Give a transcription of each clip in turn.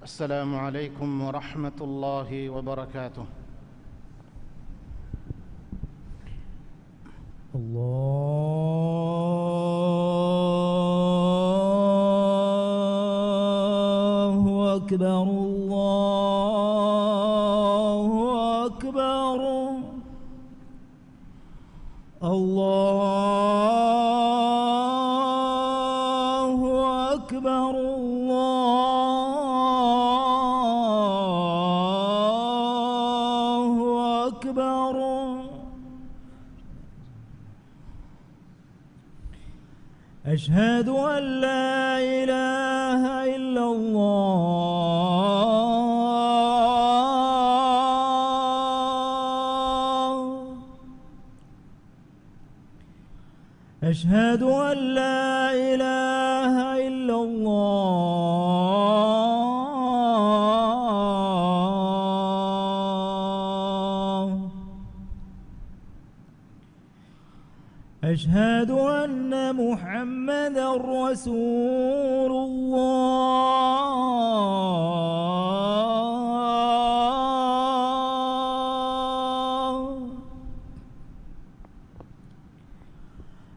السلام عليكم ورحمة الله وبركاته. الله أكبر الله أكبر الله أكبر الله أكبر. أشهد أن لا إله إلا الله. أشهد أن لا إله إلا الله. أشهد أن محمدًا رسول الله.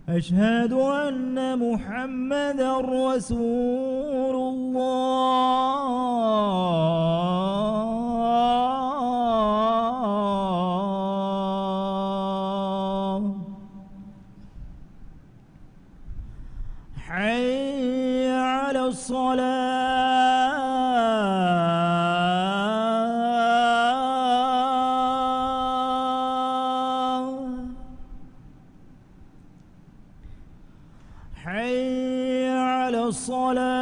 أشهد أن محمدًا رسول الله. حي على الصلاة. حي على الصلاة.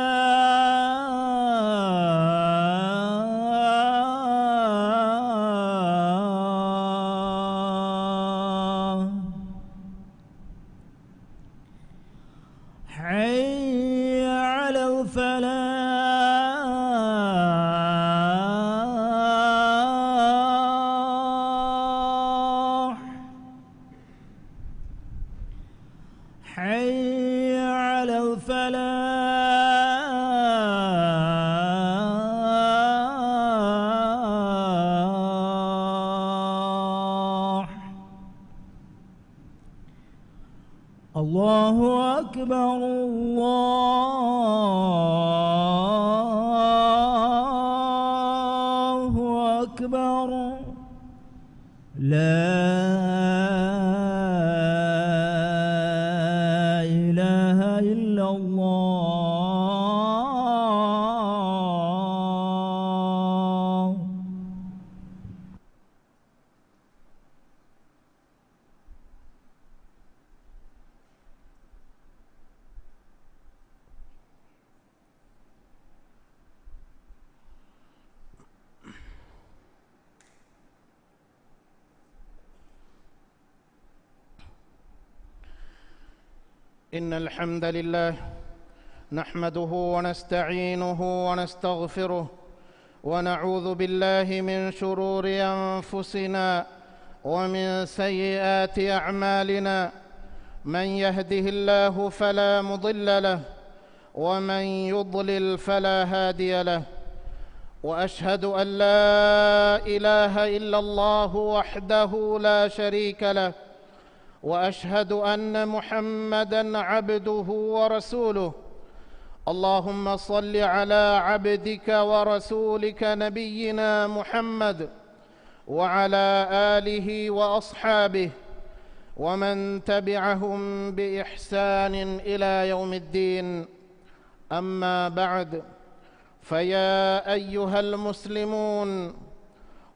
حي على الفلاح. حي على الفلاح. الله أكبر الله أكبر. لا إله إلا الله. إن الحمد لله نحمده ونستعينه ونستغفره ونعوذ بالله من شرور أنفسنا ومن سيئات أعمالنا. من يهده الله فلا مضل له ومن يضلل فلا هادي له. وأشهد أن لا إله إلا الله وحده لا شريك له، وأشهد أن محمدًا عبده ورسوله. اللهم صل على عبدك ورسولك نبينا محمد وعلى آله وأصحابه ومن تبعهم بإحسان إلى يوم الدين. أما بعد، فيا أيها المسلمون،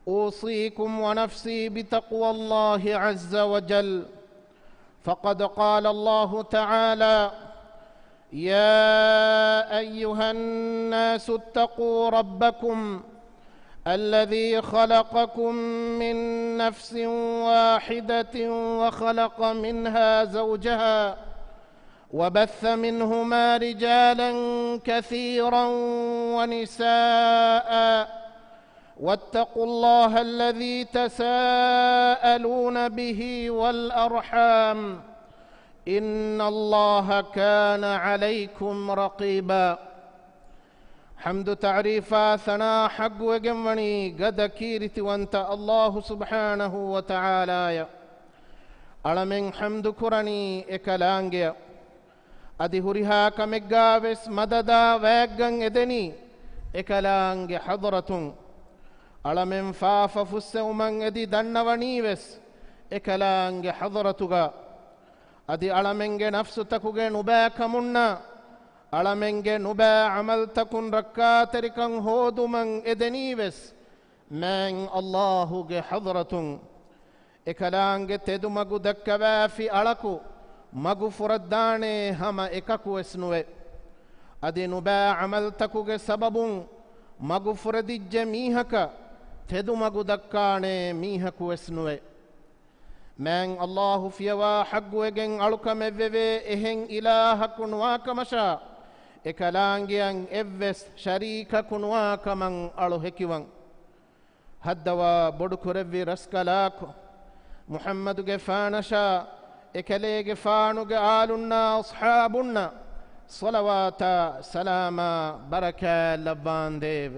أوصيكم ونفسي بتقوى الله عز وجل. فقد قال الله تعالى: يا أيها الناس اتقوا ربكم الذي خلقكم من نفس واحدة وخلق منها زوجها وبث منهما رجالا كثيرا ونساء. واتقوا الله الذي تساءلون به والأرحام إن الله كان عليكم رقيبا. حمد تعريفا ثنا حق وجمني قد كيرت وانت الله سبحانه وتعالى يا ألمن حمد كرني إكلانجيا أدي هريها كمجابس مددا ويجن إدني إكلانج حضرتون ألمن فاف فسومن إدي دنونيوس إكلانج حضرتوغا أدي ألمنج نفس تكوغ نباك منا ألمنج نبا عمل تكن ركاتركن هودمن إدنيوس من الله حضرتون إكلانج تدمغ دكبا في ألكو مغو فرداني هما إكاكو اسنوه أدي نبا عمل تكوغ سببون مغو فردي جميهك تدمغ دكاني ميهكو اسنوه من الله فيوا حق وجن ألوكم إبوي إهن إله كنواك مشا إكلانجيان إبوس شريك كنواك من ألو هكيوان هدوا بدكو ربي رسكلاكو محمد جفانشا إكلي جفانو آلنا أصحابنا صلوات سلاما بركة لبان ديب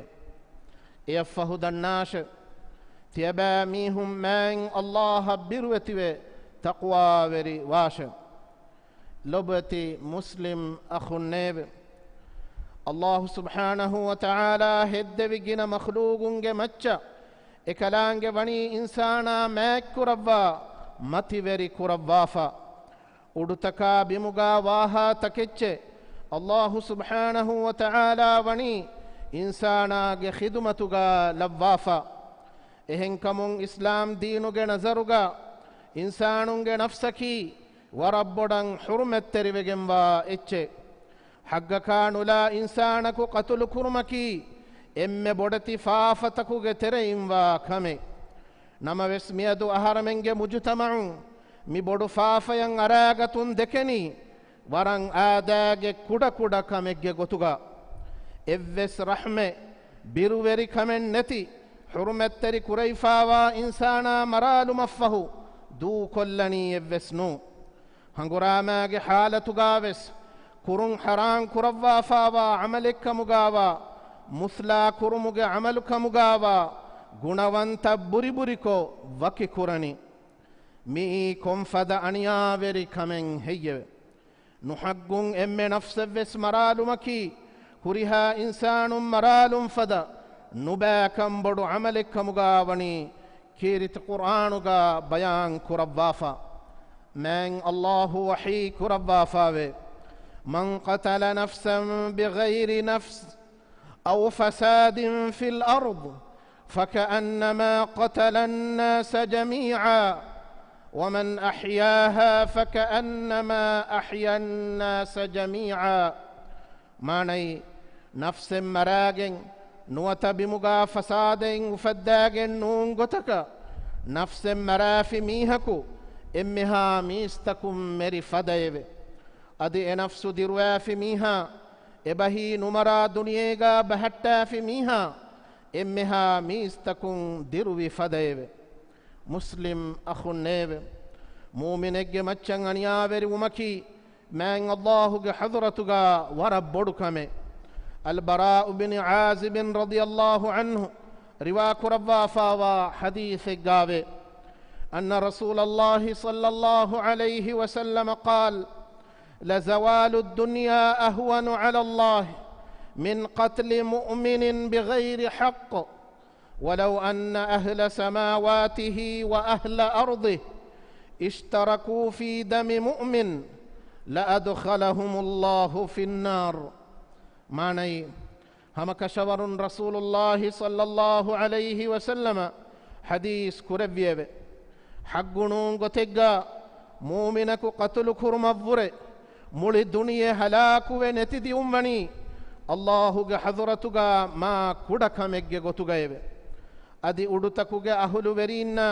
يفهد الناش تيبا ميهم من الله بروتي تقوى وري واش لبتي مسلم أخو النيب الله سبحانه وتعالى هد بجنا مخلوق جمتشا إكلانج بني إنسانا ماك كربا متيوري كربافا أدتكا بمغا واها تكتش الله سبحانه وتعالى بني إنسانا خدمتغا لبافا إهن كمون إسلام دينوغ نظرغا إنسانوغ نفسكي وربودن حرمت تريبگنوا إچ حقكا نلا إنسانكو قتل كرمكي එම්මෙ බොඩති ෆාෆතකුගේ තෙරෙයින්වා කමේ නමවෙස් මියදු අහරමෙන්ගේ මුජතමඋන් මි බොඩු ෆාෆයන් අරාගතුන් දෙකෙනි වරන් ආදාගේ කුඩ කුඩ කමෙක්ගේ ගොතුගා එව්වෙස් රහමෙ බිරුවෙරි කමෙන් නැති හුරුමැත්තරි කුරයිෆාවා ඉන්සානා මරාලු මෆහු දූ කොල්ලනී එව්වෙස් නූ හංගුරාමාගේ හාලතුගාවෙස් කුරුන් හරාන් කුරව්වාෆාවා අමලෙක්ක මුගාවා මුස්ලා කුරුමුගේ අමලුක මුගාවා ගුණවන්ත බුරිබුරිකෝ වකි කුරණි මී කොම්ෆද අනියාවෙරි කමෙන් හෙය්යව නුහග්ගුන් එම්මෙ නෆ්සෙව්වෙස් මරාලුමකි කුරිහා ඉන්සානුම් මරාලුම් ෆද නුබෑකම් බොඩු අමලෙක්ක මුගාවනි කීරිත කුර්ආනුගා බයාන් කුරව්වාෆා මෑන් අල්ලාහු වහී කුරව්වාෆාවේ මන් قتل نفسا بغير نفس أو فساد في الأرض فكأنما قتل الناس جميعا ومن أحياها فكأنما أحيا الناس جميعا ماني نفس مراجن نوتا بمغا فساد وفداجن نون غتك نفس مرافي ميهكو إمها ميستكم مري فدايب أدي نفس دروافي في ميها إبهي نمرا دنياغا بحتا في ميها إمها ميستكم دروي فدايب مسلم أخو النيب مؤمنك مچن أنياوري ومكي من الله حضرتك وربودكمي البراء بن عازب رضي الله عنه رواك ربافا وحديث قابي أن رسول الله صلى الله عليه وسلم قال لزوال الدنيا أهون على الله من قتل مؤمن بغير حق ولو أن أهل سماواته وأهل أرضه اشتركوا في دم مؤمن لأدخلهم الله في النار معني هم كشور رسول الله صلى الله عليه وسلم حديث كربيه حقنون قتقا مؤمنك قتل كرمبره مولي الدنيا هلاك ونتدي أمني الله حضرتك ما كدك مجي قتقايب أدي أدتكك أهل ورينا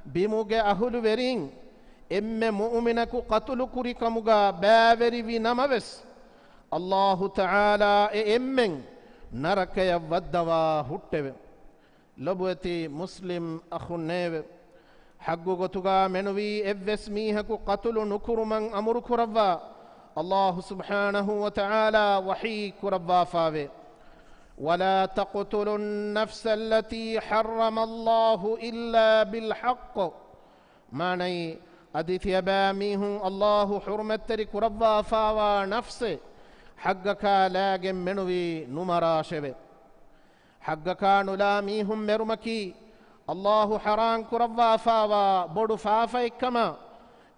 بموك أهل ورين إم مؤمنك قتل كريكمك باوري ونمبس الله تعالى إمن نرك يودوا هتب لبوتي مسلم أخو النيب حق قتقا منوي إفسميهك قتل نكرمن أمر كربا الله سبحانه وتعالى وحي كربا فاوي ولا تقتلوا النفس التي حرم الله إلا بالحق معنی أدثيباميهم الله حرمت كربا فاوا نفسه حقك لاجم منوي نمرا شبه حقك نلاميهم مرمكي الله حرام كربا فاوا بدو فافا إكما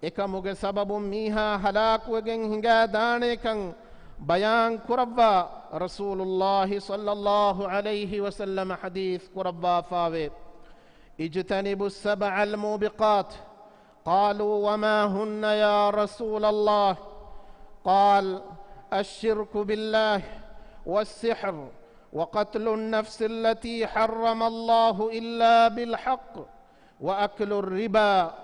إكموغ سبب ميها هلاك وجن هنگا دانيكن بيان كربا رسول الله صلى الله عليه وسلم حديث كربا فاوي اجتنبوا السبع الموبقات قالوا وما هن يا رسول الله قال الشرك بالله والسحر وقتل النفس التي حرم الله إلا بالحق وأكل الربا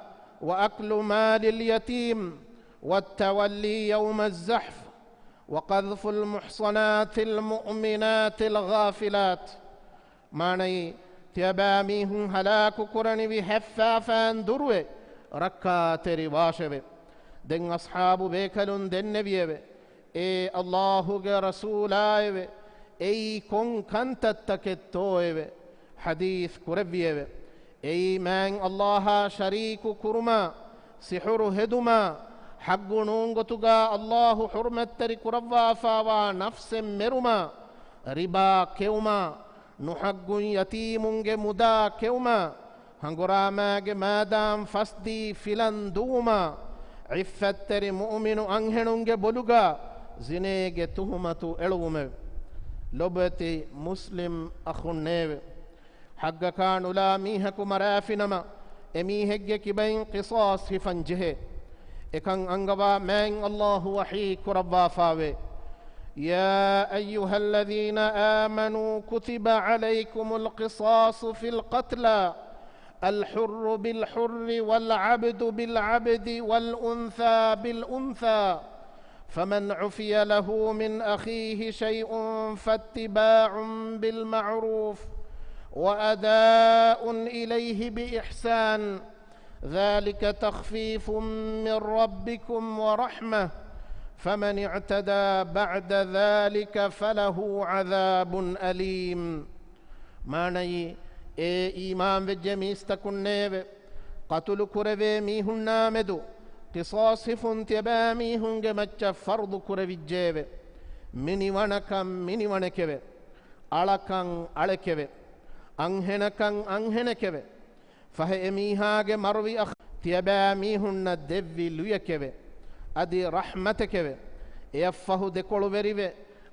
وأكل مال اليتيم والتولي يوم الزحف وقذف المحصنات المؤمنات الغافلات معنی تيباميهم هلاك كرني بحفافان دروي ركات رواشبه دن أصحاب بيكلون دن نبيه اي الله رسول آيه اي كون كنت تكتوه حديث كربيه اي من الله شريك كرما سحر هدما حق نونغتغا الله حرمت تري كربا فاوا نفس مرما ربا كيوما نحق يتيمونغ مدا كيوما هنغراماغ مادام فسدي فلان دوما عفت تري مؤمن أنهنونغ بلغا زنيغ تهمة إلوم لبتي مسلم أخنيو حق كان لا ميهك مرافنما اميهك كبين قصاص فنجه إكن أنغبا من الله وحي كربا فاوي يا أيها الذين آمنوا كتب عليكم القصاص في القتلى الحر بالحر والعبد بالعبد والأنثى بالأنثى فمن عفي له من أخيه شيء فاتباع بالمعروف وأداء إليه بإحسان ذلك تخفيف من ربكم ورحمة فمن اعتدى بعد ذلك فله عذاب أليم معنی اے ایمان وجمی استکنیو قتل کروے میہن نامدو قصاص فنتبا میہنگ مچ فرض کرویجیو منی ونکوے ألكن ألكوي أنهنكن أنهنكوي فهي ميهاج مروي أخ تيبا ميهن دبي ليكوي أدي رحمتكوي يفه دكول بريوي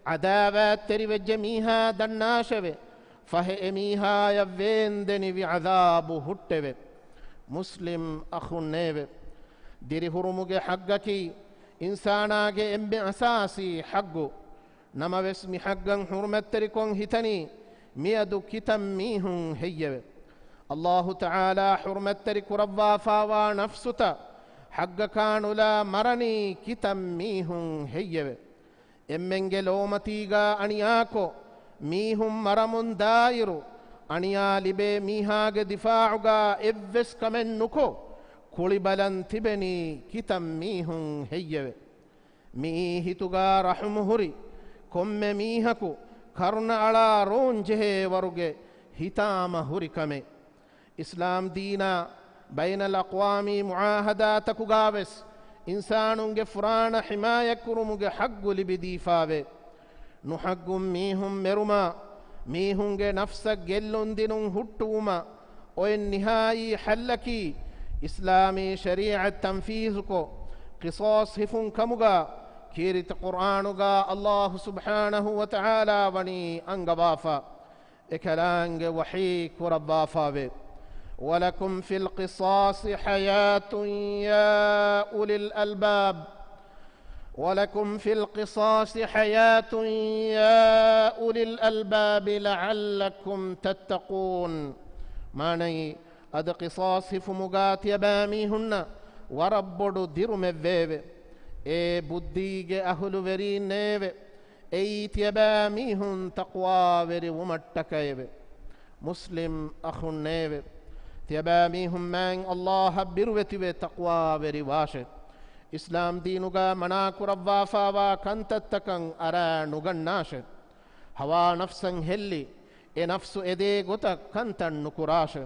عذابات تريوي جميها دناشوي فهي ميها يبين دني بعذاب هتوي مسلم أخنيوي ديري هرموغي حقكي إنساناغي إمبي أساسي حقو نما بسمي حقا حرمت تريكون هتني ميادو كتم ميهن هيوي الله تعالى حرمت تريك ربا فاوا نفستا حق كانوا لا مرني كتم ميهن هيوي إمنجي لومتيغا أنياكو ميهم مرمون دايرو أنيا لبي ميهاغ دفاعغا إبس كمن نكو كولبلن تبني كتم ميهن هيوي ميهتغا رحمهري كم ميهكو كرن على رونجه ورغي هتام هري كمي إسلام دينا بين الأقوام معاهداتك غابس إنسان فران حماية كرمك حق لبديفاوي نحق ميهم مرما ميهم نفسك جلون دينون هتوما وإن نهاية حلكي إسلامي شريعة تنفيذكو قصاص هفن كمغا كيرت قرآنغا الله سبحانه وتعالى وني أنغبافا إكلانغ وحيك ربافا ولكم في القصاص حياة يا أولي الألباب ولكم في القصاص حياة يا أولي الألباب لعلكم تتقون ماني أد قصاص فمغات يباميهن وربدو ديرم الذيب اي بديج أهل ورين نيب اي تيباميهن تقوى وري ومتكيب مسلم أخو نيب تيباميهم من الله بروتي بتقوى ورواشه إسلام دينوغا مناك ربا فاوا كنت تكن أرا نغناشه hava nafsan helli e nafsu ede gota kantan nukurash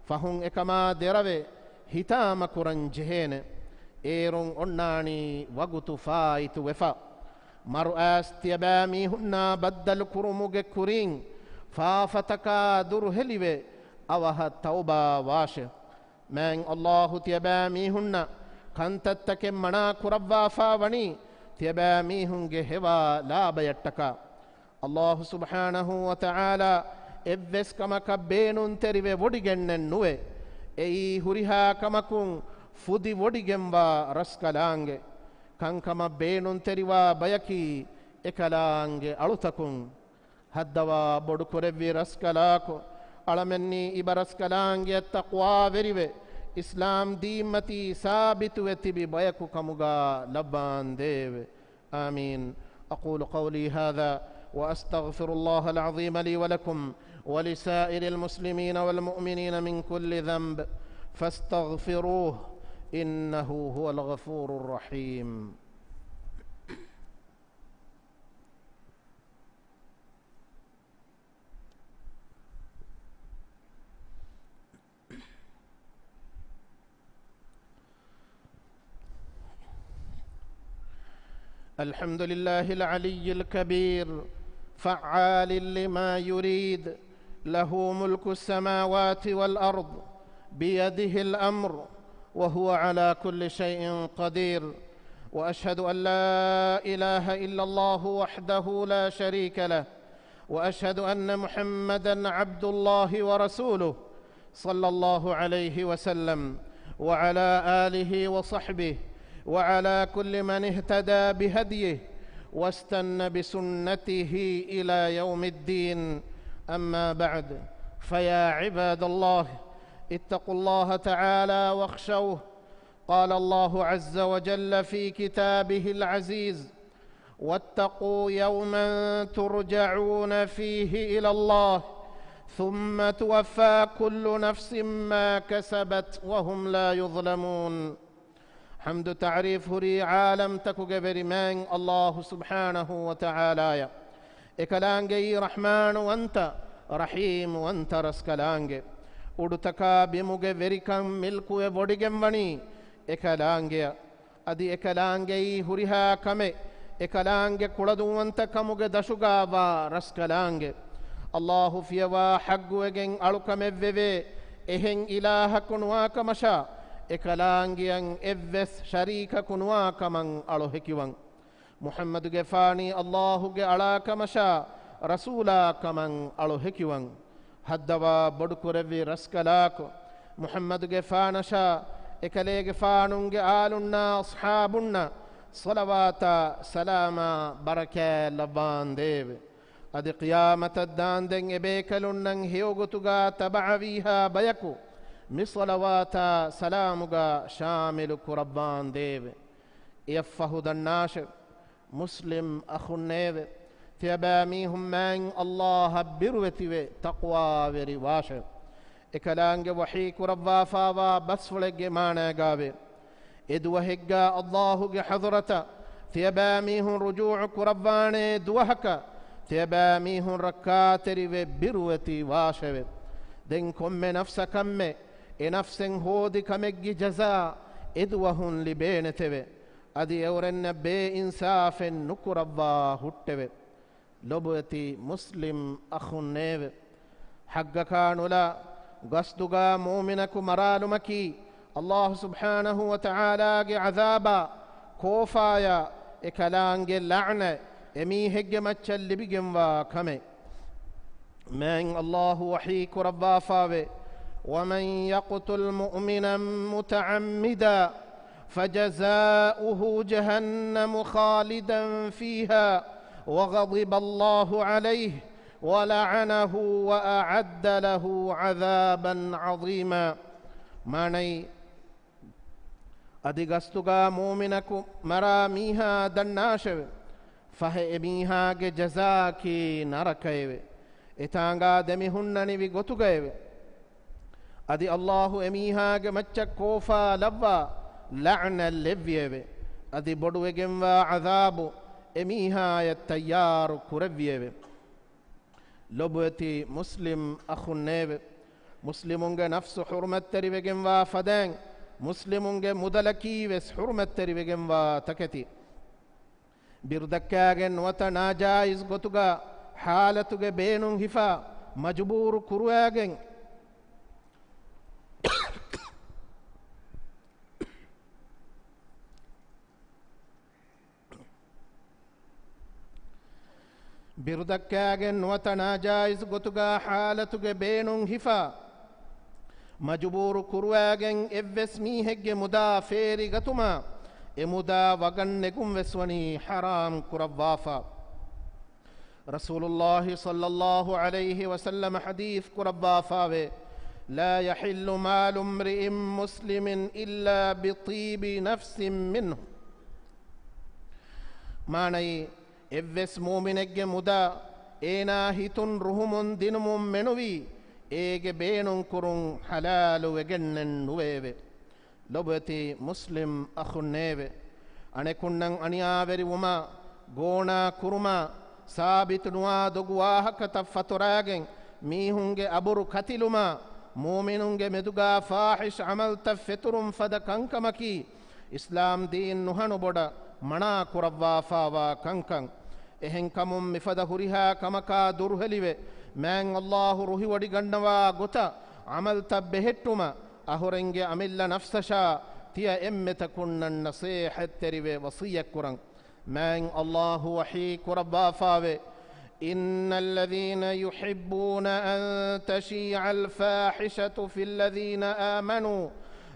fahun ekama derave hitama kuran jehene erun onnani wagutu faitu wefa maru astiyabami hunna baddal kurumuge kurin faafataka dur helive awaha tauba washe man Allahu tiyabami hunna kantattake mana kurabwa fawani tiyabami hunge hewa labayattaka Allah subhanahu wa ta'ala evves kamaka beenun terive wodigennen nuwe ei huriha kamakun fudi wodigemwa raskalange kankama beenun teriwa bayaki ekalange alutakun haddawa bodu korevvi raskalako alamenni ibaraskalange taqwa verive islam dimmati sabitu wetibi bayaku kamuga labban deve amin aqulu qawli hadha وأستغفر الله العظيم لي ولكم ولسائر المسلمين والمؤمنين من كل ذنب فاستغفروه إنه هو الغفور الرحيم الحمد لله العلي الكبير فعال لما يريد له ملك السماوات والأرض بيده الأمر وهو على كل شيء قدير وأشهد أن لا إله إلا الله وحده لا شريك له وأشهد أن محمدًا عبد الله ورسوله صلى الله عليه وسلم وعلى آله وصحبه وعلى كل من اهتدى بهديه واستنى بسنته إلى يوم الدين أما بعد فيا عباد الله اتقوا الله تعالى واخشوه قال الله عز وجل في كتابه العزيز واتقوا يوما ترجعون فيه إلى الله ثم توفى كل نفس ما كسبت وهم لا يظلمون حمد تعريف هري عالم تكو جبرمان الله سبحانه وتعالى إكلانجي رحمن وانت رحيم وانت رسكلانجي udutaka bimuge verikam milkuwe bodigem wani ekalaange adi ekalaange huriha kame ekalaange kuladuwanta kamuge dashugawa raskalaange Allahu fiyawa hagguwegen alukame veve ehen ilaha kunwa kamasha ekalaangiyan evves sharika kunwa kaman alohekiwan Muhammad gefani Allahu ge ala kamasha rasula kaman alohekiwan haddava bodukurevi raskalako Muhammad ge fanasha ekale ge fanunge alunna ashabunna salawata salama baraka labandeve adi qiyamata dandeng ebekalunnan hiyogutuga tabaviha bayaku misalawata salamuga shamilu kurabandeve yafahudannash muslim akhuneve تياباميهم من الله بروتي تقوى ورواشه إكلانج وحيك ربا فاوا بسفلج مانا قابي إدوهجا الله حضرته تياباميهم رجوع كربان دوهك تياباميهم ركاتري بروتي واشه دنكم من نفس كم نفس هودي كمج جزاء إدوهن لبينته أدي أورن بي إنصاف نكربا هتبه لبوتي مسلم أخو نيب حقك نولا قصدك مؤمنك مرالمكي الله سبحانه وتعالى عذابا كوفايا إكلانج اللعنة إمي هجمت اللي بجنوا كمي من الله وحيك ربا فاوي ومن يقتل مؤمنا متعمدا فجزاؤه جهنم خالدا فيها وغضب الله عليه ولعنه وأعد له عذابا عظيما ماني أدقستغا مؤمنك مراميها دناشو فهميها جزاكي نركيو إتانغا دميهنني بغتغيو أدي الله أميها جمتشك كوفا لبا لعنة اللبيو أدي بدوغم وعذابو إميها يتيار كربيه لبوتي مسلم أخو النيب مسلمونغ نفس حرمت تريبگن وا فدين مسلمونغ مدلكي وس حرمت تريبگن وا تكتي بردكاگن وتا ناجائز گوتوگا حالتوگه بينون هفا مجبور كرواگن بردكاگن وتا ناجائز گوتوگا حالتوگه بينون هفا مجبور كرواگن evves mihegge muda feri gatuma emuda wagannegum veswani haram kurawwafa رسول الله صلى الله عليه وسلم حديث كربافاوي لا يحل مال امرئ مسلم إلا بطيب نفس منه ماني evves mu'minegge muda ena hitun ruhumun dinumum menuvi ege beenun kurun halalu wegennen nuweve lobati muslim akhuneve anekunnan aniyaveri wuma gona kuruma sabit nuwa dogwahakata faturagen mihunge aburu katiluma mu'minunge meduga fahish amal tafeturum fadakankamaki islam din nuhanu boda mana kurawwa fawa kankan ehen kamum mifada huriha kamaka durhelive man Allahu ruhi wadi gannawa gota amal tabbehettuma ahorenge amilla nafsasha tiya emmeta kunnan nasihat terive wasiyak kuran man Allahu wahi kurabba fawe إن الذين يحبون أن تشيع الفاحشة في الذين آمنوا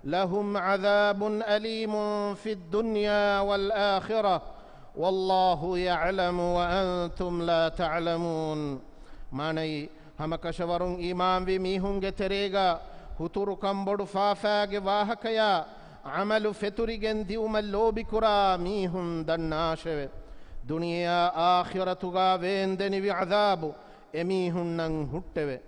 لهم عذاب أليم في الدنيا والآخرة والله يعلم وأنتم لا تعلمون ماني هم كشورون إيمان بميهون جتريغا هتورو كمبرو فافاق واهكيا عمل فتوريغن ديوم اللوبي كرا ميهون دناشو دنيا آخرتغا ويندني بعذاب اميهون نن هتوه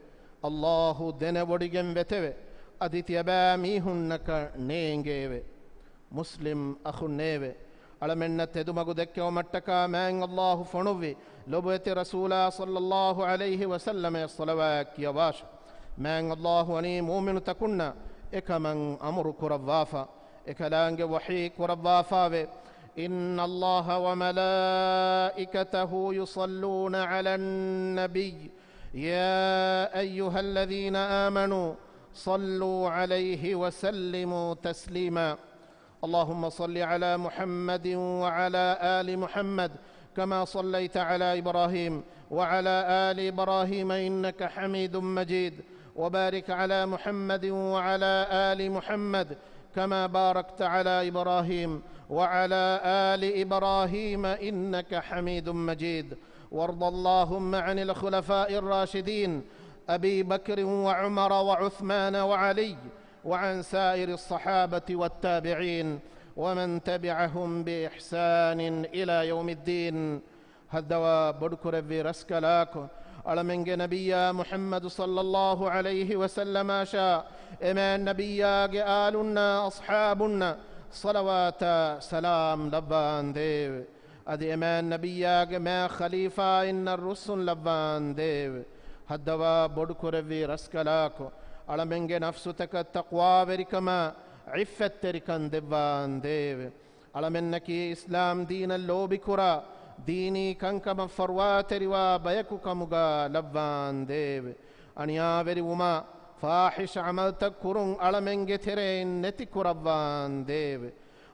الله دن وديغن بتوه أديت يبا ميهون نك نينگيوه مسلم أخو نيوه ألمن تدمغو دكو متكا من الله فنوي لبوت رسولا صلى الله عليه وسلم الصلوات يواش من الله وني مؤمن تكنا إكمن أمر كربافا إكلانج وحي كربافا إن الله وملائكته يصلون على النبي يا أيها الذين آمنوا صلوا عليه وسلموا تسليما اللهم صل على محمد وعلى آل محمد كما صليت على إبراهيم وعلى آل إبراهيم إنك حميد مجيد وبارك على محمد وعلى آل محمد كما باركت على إبراهيم وعلى آل إبراهيم إنك حميد مجيد وارض اللهم عن الخلفاء الراشدين أبي بكر وعمر وعثمان وعلي وعن سائر الصحابة والتابعين ومن تبعهم بإحسان إلى يوم الدين هدوا بدكر في رسكلاكو على من نبي محمد صلى الله عليه وسلم شاء إما النبي آلنا أصحابنا صلوات سلام لبان ديو أدي إما النبي ما خليفة إن الرسل لبان ديو هدوا بدكر في رسكلاكو على من نفسك التقوى بركما عفت تركن دبان ديو على منك إسلام دين اللوب كرا ديني كنكما فروات روا بيكو كمغا لبان ديو أنيا بريوما فاحش عمل تكرون على من ترين نتي كربان ديو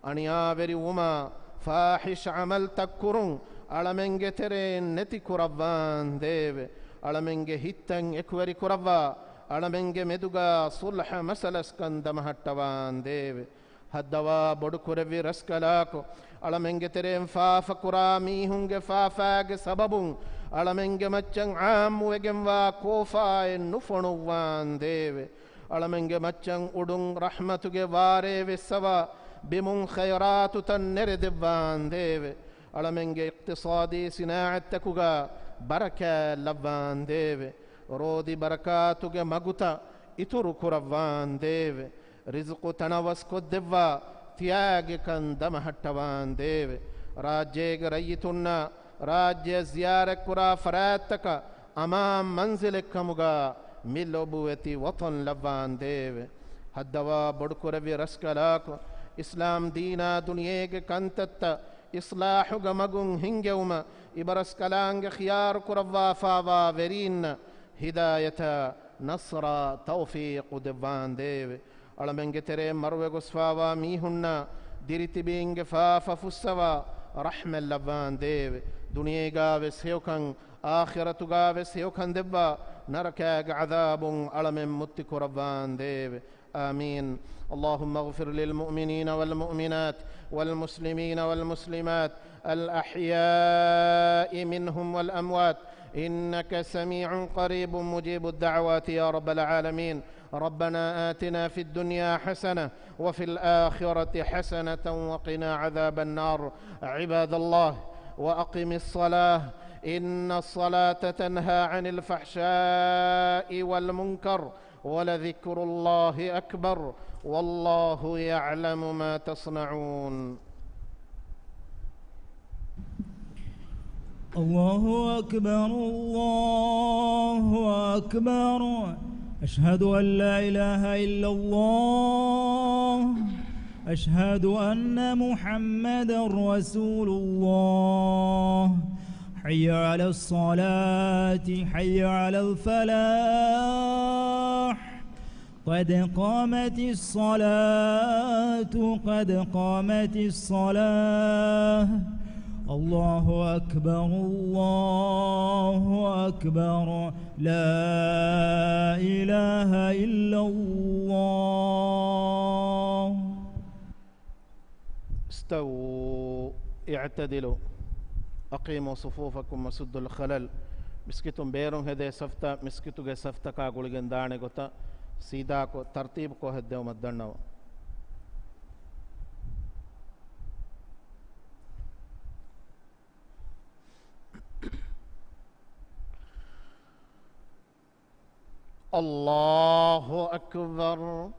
أنيا بريوما فاحش عمل تكرون على من ترين نتي كربان ديو على من هتن اكوري كربا على من مدوغا صلح مسلس كندم هتوان ديو هدوا بدكربي رسكلاكو على من ترين فاف كرامي هنگ فافاگ سببون على من مچن عام وگم وا كوفا نفنوان ديو على من مچن ودون رحمتوگ واره وسوا بمن خيرات تنر دبان ديو على من اقتصادي صناعتكوغا بركة لبان ديو رودي بركاتوگ مغوتا إتورو كربان ديو رزق تنوس كدوا تياگ كن دم هتوان ديو راجيگ ريتنا راجي زيارة كرا فراتك أمام منزل كمغا ملوبوتي وطن لبان ديو هدوا بدكوربي رسكلاكو إسلام دينا دنياك كنتت إصلاح غمغن هنجوما إبرس كلانغ خيار كروا فاوا ورين هداية نصر توفيق دبان ديو ألمنگ تري مروه غسفاوا ميهن ديرتي بينگ فافا فسوا رحم اللبان ديو دنيا غاوس هيوكن آخرة غاوس هيوكن دبا نركاق عذاب ألم متك ربان ديو آمين. اللهم اغفر للمؤمنين والمؤمنات والمسلمين والمسلمات الأحياء منهم والأموات إنك سميع قريب مجيب الدعوات يا رب العالمين. ربنا آتنا في الدنيا حسنة وفي الآخرة حسنة وقنا عذاب النار. عباد الله وأقم الصلاة إن الصلاة تنهى عن الفحشاء والمنكر ولذكر الله أكبر والله يعلم ما تصنعون. الله أكبر الله أكبر أشهد أن لا إله إلا الله أشهد أن محمدا رسول الله. حي على الصلاة حي على الفلاح قد قامت الصلاة قد قامت الصلاة. الله أكبر الله أكبر لا إله إلا الله. استووا اعتدلوا أقيموا صفوفكم وسدوا الخلل. مسكتم بيرون هدي سفتا مسكتو गे सफ्ता का गुलगन दाने को ता सीधा को तरतीब को हद्दे मद्दन्ना. الله أكبر.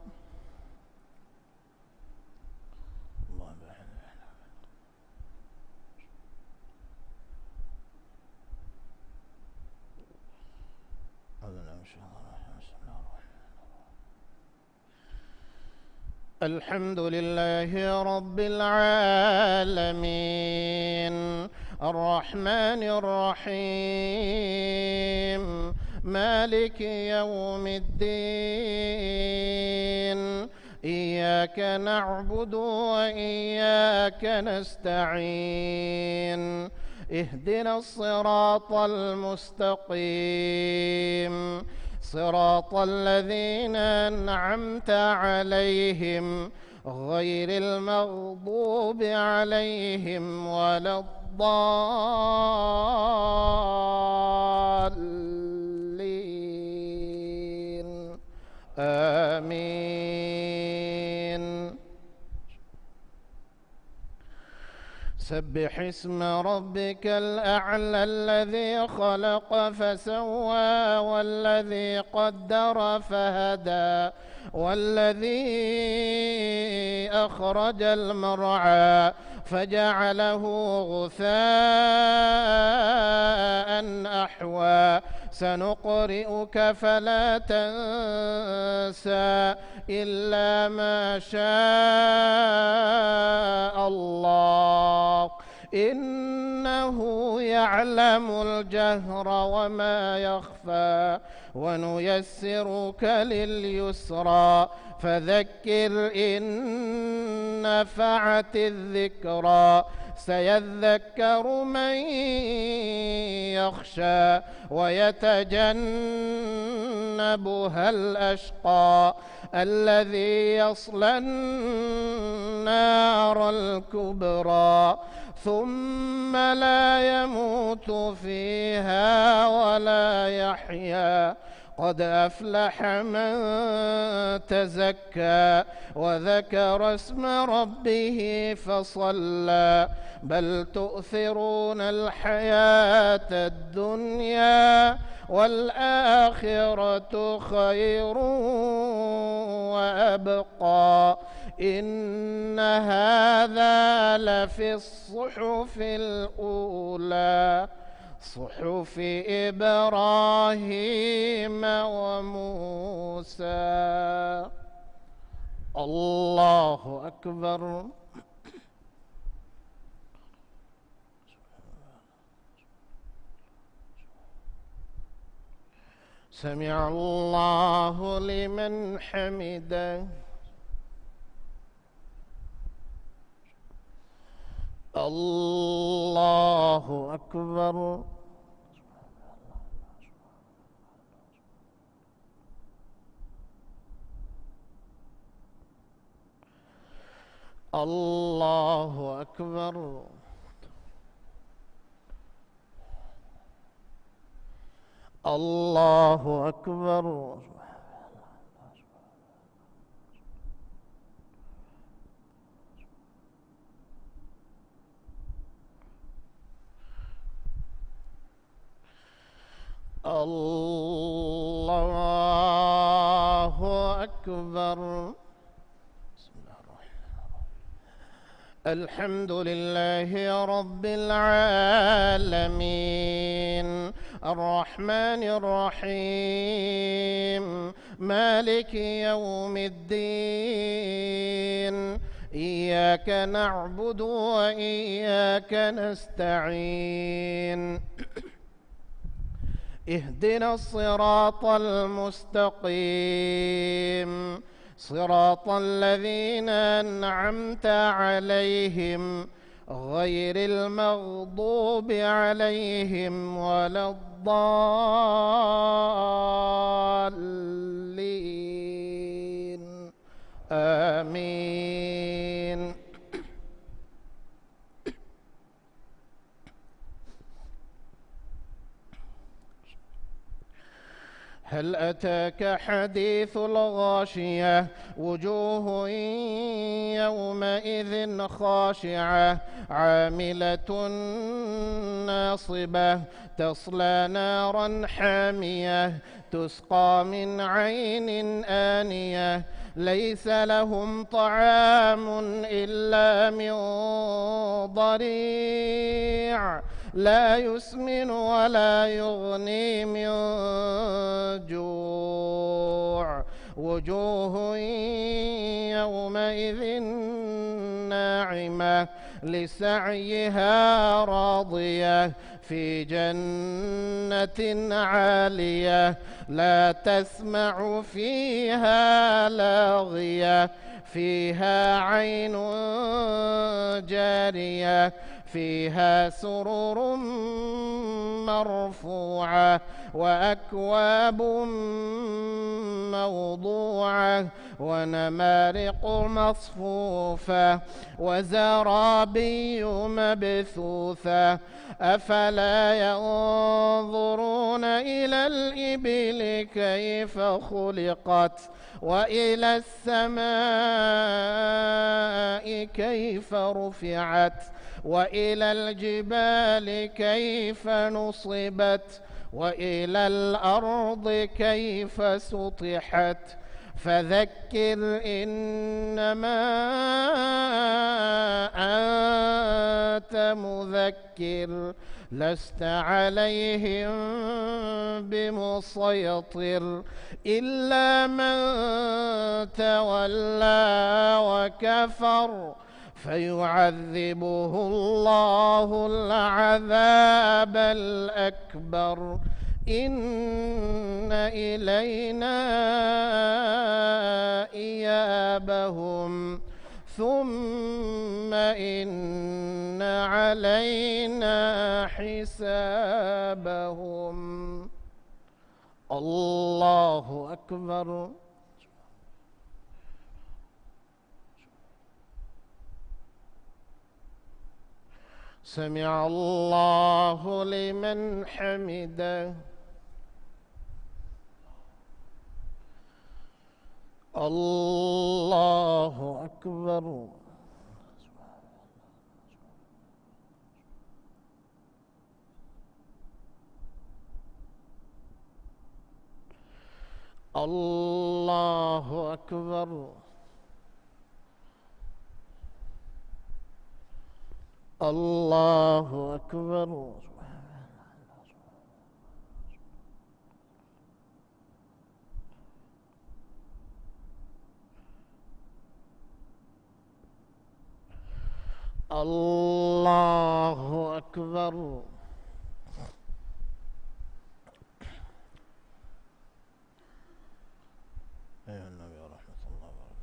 الحمد لله رب العالمين الرحمن الرحيم مالك يوم الدين إياك نعبد وإياك نستعين اهدنا الصراط المستقيم صراط الذين أنعمت عليهم غير المغضوب عليهم ولا الضالين آمين. سبح اسم ربك الأعلى الذي خلق فسوى والذي قدر فهدى والذي أخرج المرعى فجعله غثاء أحوى سنقرئك فلا تنسى إلا ما شاء الله إنه يعلم الجهر وما يخفى ونيسرك لليسرى فذكر إن نفعت الذكرى سيذكر من يخشى ويتجنبها الأشقى الذي يصلى النار الكبرى ثم لا يموت فيها ولا يحيا قد أفلح من تزكى وذكر اسم ربه فصلى بل تؤثرون الحياة الدنيا والآخرة خير وأبقى إن هذا لفي الصحف الأولى صحف إبراهيم وموسى. الله أكبر. سمع الله لمن حمده. الله أكبر. الله أكبر. الله أكبر. الله أكبر. الحمد لله رب العالمين الرحمن الرحيم مالك يوم الدين إياك نعبد وإياك نستعين اهدنا الصراط المستقيم صراط الذين أنعمت عليهم غير المغضوب عليهم ولا الضالين آمين. هل أتاك حديث الغاشية وجوه يومئذ خاشعة عاملة ناصبة تصلى نارا حامية تسقى من عين آنية ليس لهم طعام إلا من ضريع لا يسمن ولا يغني من جوع وجوه يومئذ ناعمة لسعيها راضية في جنة عالية لا تسمع فيها لاغية فيها عين جارية فيها سرر مرفوعة وأكواب موضوعة ونمارق مصفوفة وزرابي مبثوثة أفلا ينظرون إلى الإبل كيف خلقت وإلى السماء كيف رفعت وإلى الجبال كيف نصبت وإلى الأرض كيف سطحت فذكر إنما أنت مذكر لست عليهم بمسيطر إلا من تولى وكفر فيعذبه الله العذاب الأكبر إن إلينا إيابهم ثم إن علينا حسابهم. الله أكبر. سمع الله لمن حمده. الله أكبر. الله أكبر. الله أكبر. الله أكبر. أيها النبي ورحمة الله وبركاته.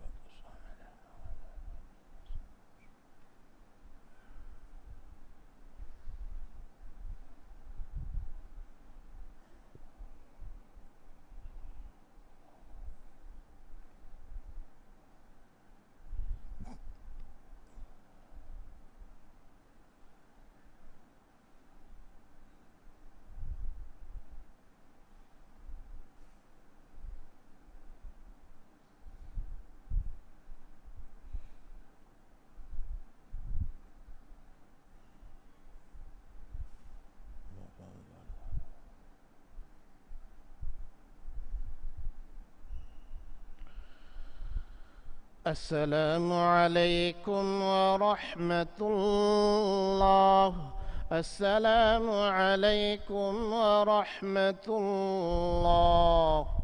السلام عليكم ورحمة الله. السلام عليكم ورحمة الله.